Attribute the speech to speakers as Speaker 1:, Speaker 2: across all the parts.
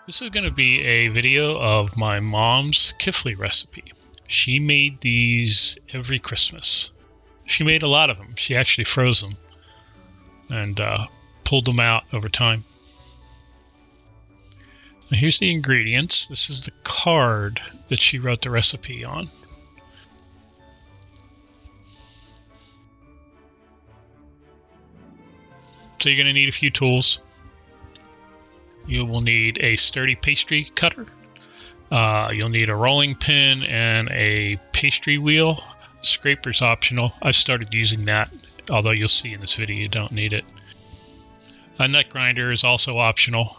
Speaker 1: This is going to be a video of my mom's Kifli recipe. She made these every Christmas. She made a lot of them. She actually froze them and pulled them out over time. Now here's the ingredients. This is the card that she wrote the recipe on. So you're going to need a few tools. You will need a sturdy pastry cutter. You'll need a rolling pin and a pastry wheel. Scraper's optional. I've started using that, although you'll see in this video you don't need it. A nut grinder is also optional.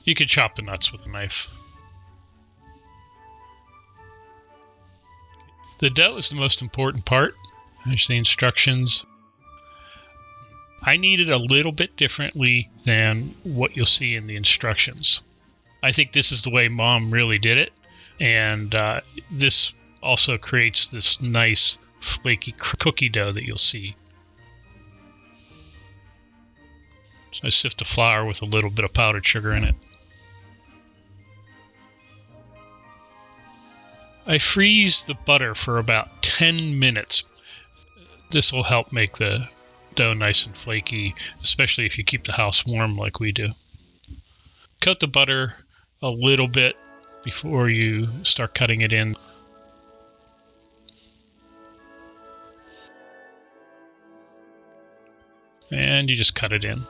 Speaker 1: You can chop the nuts with a knife. The dough is the most important part. There's the instructions. I need it a little bit differently than what you'll see in the instructions. I think this is the way Mom really did it, and this also creates this nice flaky cookie dough that you'll see. So I sift the flour with a little bit of powdered sugar in it. I freeze the butter for about 10 minutes. This will help make the dough nice and flaky, especially if you keep the house warm like we do. Coat the butter a little bit before you start cutting it in. And you just cut it in.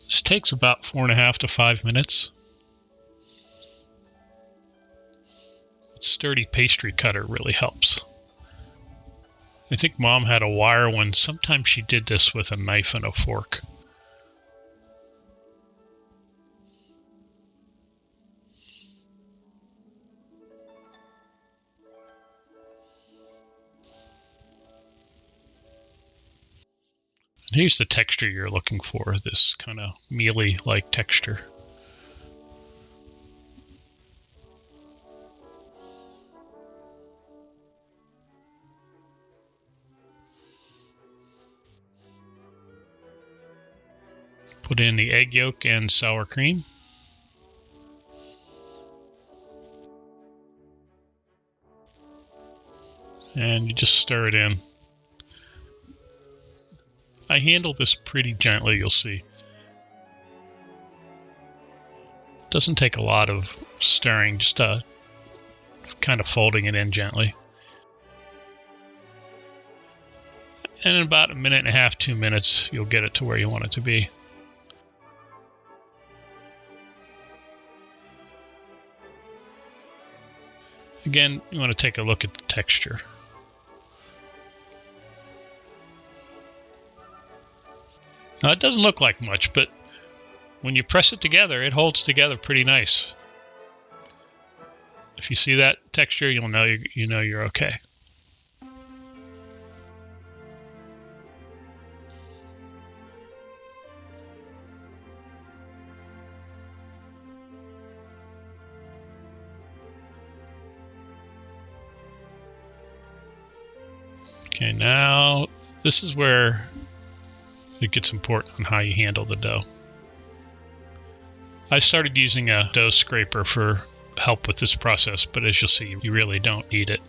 Speaker 1: This takes about 4.5 to 5 minutes. A sturdy pastry cutter really helps. I think Mom had a wire one. Sometimes she did this with a knife and a fork. And here's the texture you're looking for, this kind of mealy-like texture. Put in the egg yolk and sour cream. And you just stir it in. I handle this pretty gently, you'll see. Doesn't take a lot of stirring, just kind of folding it in gently. And in about 1.5 minutes, 2 minutes, you'll get it to where you want it to be. Again, you want to take a look at the texture. Now, it doesn't look like much, but when you press it together, it holds together pretty nice. If you see that texture, you'll know you're okay. Okay, now this is where it gets important on how you handle the dough. I started using a dough scraper for help with this process, but as you'll see, you really don't need it.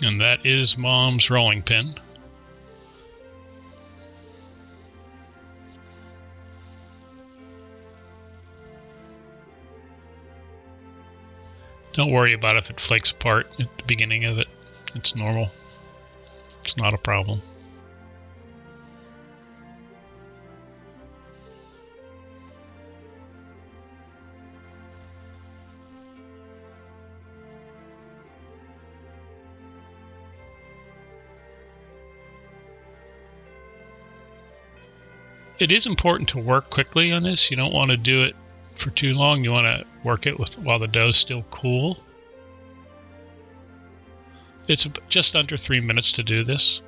Speaker 1: And that is Mom's rolling pin. Don't worry about if it flakes apart at the beginning of it. It's normal. It's not a problem. It is important to work quickly on this. You don't want to do it for too long. You want to work it while the dough's still cool. It's just under 3 minutes to do this.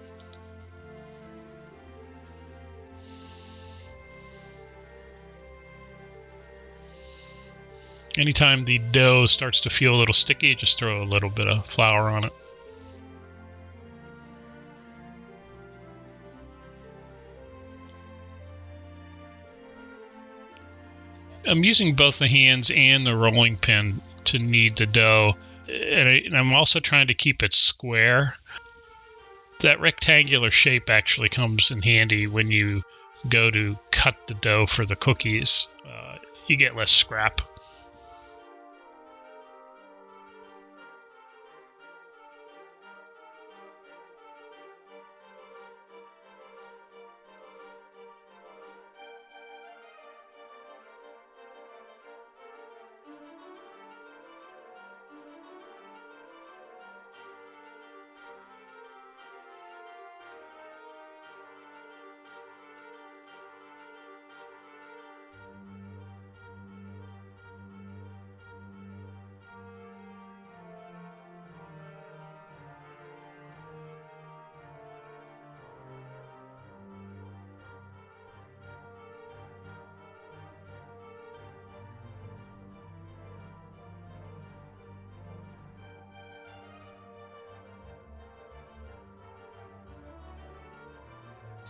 Speaker 1: Anytime the dough starts to feel a little sticky, just throw a little bit of flour on it. I'm using both the hands and the rolling pin to knead the dough, and I'm also trying to keep it square. That rectangular shape actually comes in handy when you go to cut the dough for the cookies. You get less scrap.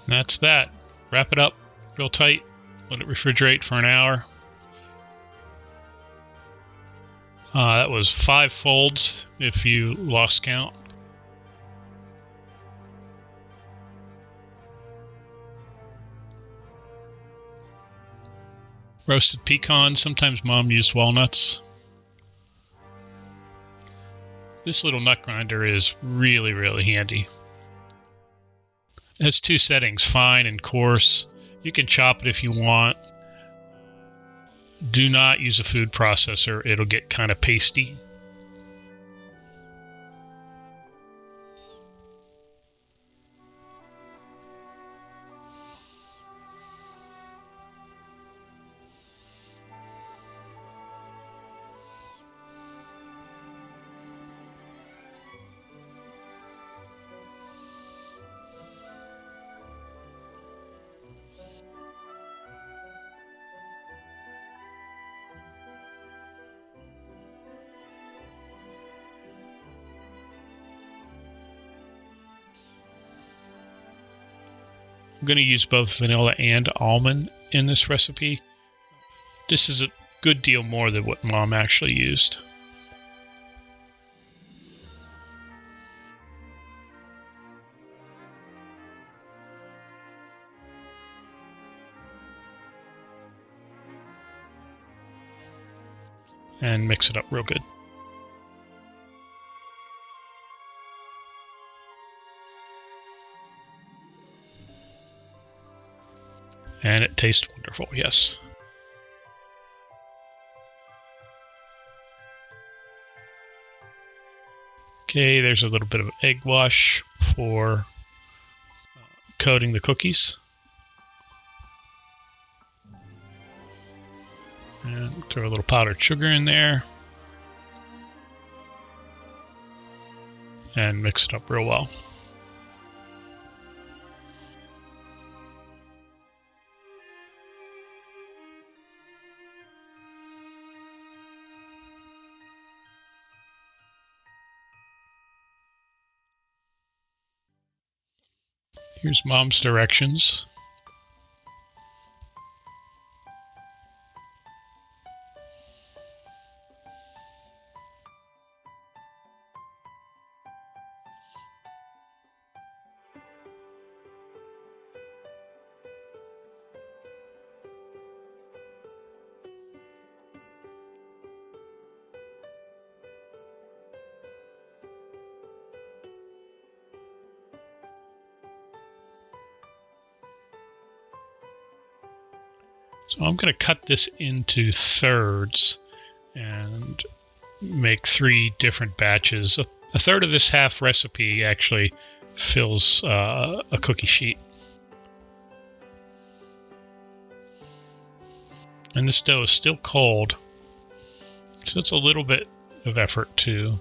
Speaker 1: And that's that. Wrap it up real tight. Let it refrigerate for an hour. That was 5 folds if you lost count. Roasted pecans. Sometimes Mom used walnuts. This little nut grinder is really, really handy. It has 2 settings, fine and coarse. You can chop it if you want. Do not use a food processor. It'll get kind of pasty. I'm going to use both vanilla and almond in this recipe. This is a good deal more than what Mom actually used. And mix it up real good. And it tastes wonderful, yes. Okay, there's a little bit of egg wash for coating the cookies. And throw a little powdered sugar in there. And mix it up real well. Here's Mom's directions. So I'm going to cut this into thirds and make 3 different batches. A third of this half recipe actually fills a cookie sheet. And this dough is still cold, so it's a little bit of effort to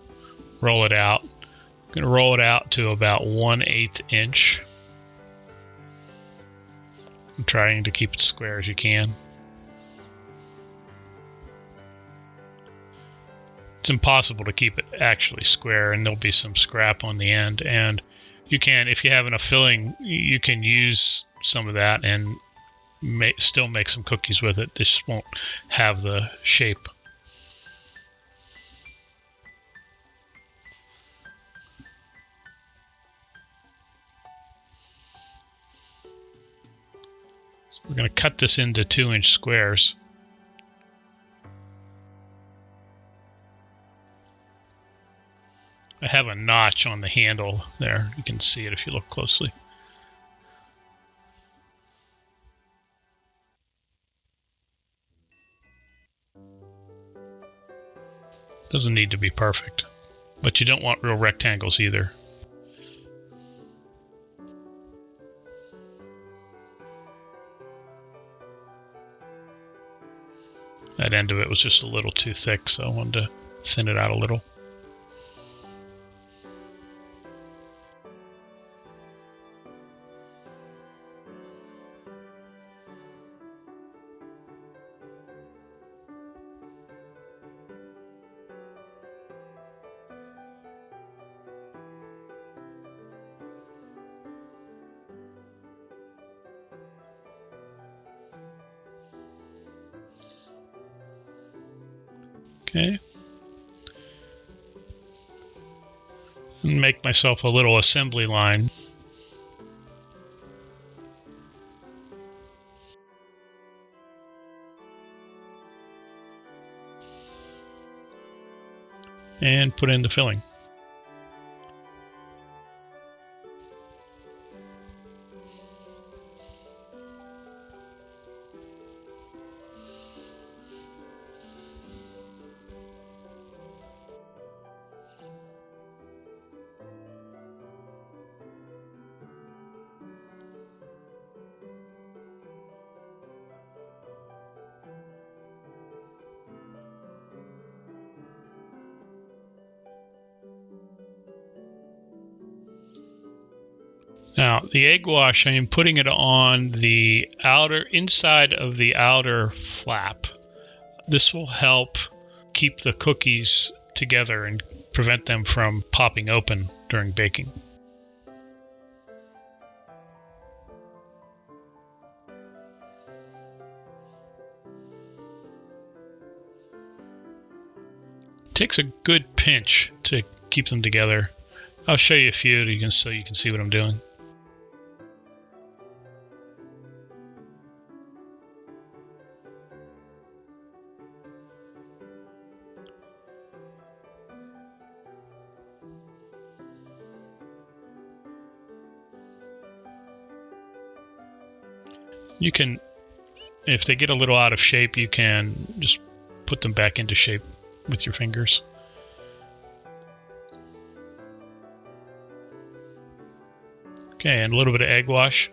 Speaker 1: roll it out. I'm going to roll it out to about 1/8 inch. I'm trying to keep it square as you can. It's impossible to keep it actually square, and there'll be some scrap on the end. And you can, if you have enough filling, you can use some of that and still make some cookies with it. This won't have the shape. So we're going to cut this into 2-inch squares. I have a notch on the handle there. You can see it if you look closely. Doesn't need to be perfect, but you don't want real rectangles either. That end of it was just a little too thick, so I wanted to thin it out a little. Okay. And make myself a little assembly line. And put in the filling. Now, the egg wash, I am putting it on the inside of the outer flap. This will help keep the cookies together and prevent them from popping open during baking. It takes a good pinch to keep them together. I'll show you a few so you can see what I'm doing. You can, if they get a little out of shape, you can just put them back into shape with your fingers. Okay, and a little bit of egg wash.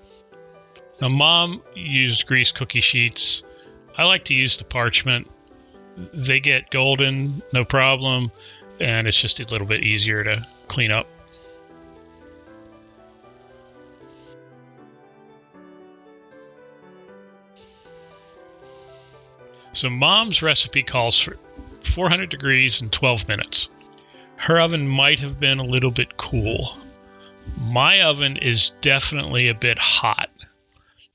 Speaker 1: Now, Mom used greased cookie sheets. I like to use the parchment. They get golden, no problem, and it's just a little bit easier to clean up. So Mom's recipe calls for 400 degrees in 12 minutes. Her oven might have been a little bit cool. My oven is definitely a bit hot.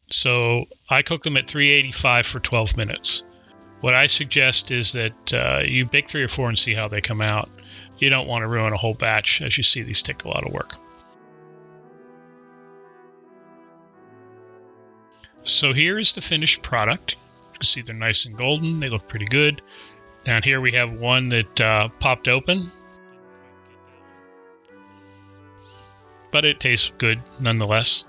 Speaker 1: So I cook them at 385 for 12 minutes. What I suggest is that you bake 3 or 4 and see how they come out. You don't want to ruin a whole batch. As you see, these take a lot of work. So here's the finished product. You can see they're nice and golden. They look pretty good. Down here we have one that popped open. But it tastes good nonetheless.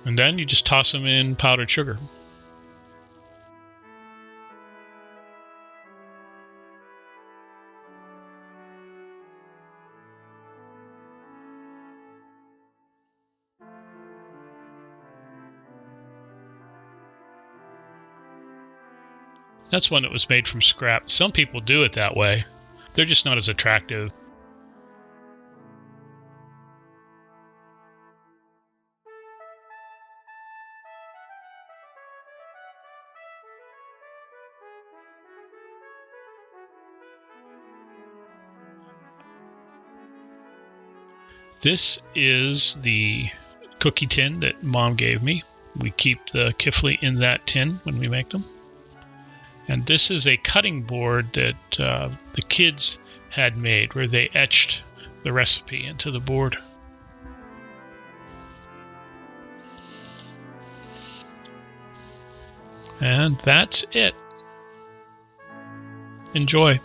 Speaker 1: And then you just toss them in powdered sugar. That's one that was made from scrap. Some people do it that way. They're just not as attractive. This is the cookie tin that Mom gave me. We keep the Kifli in that tin when we make them. And this is a cutting board that the kids had made, where they etched the recipe into the board. And that's it. Enjoy.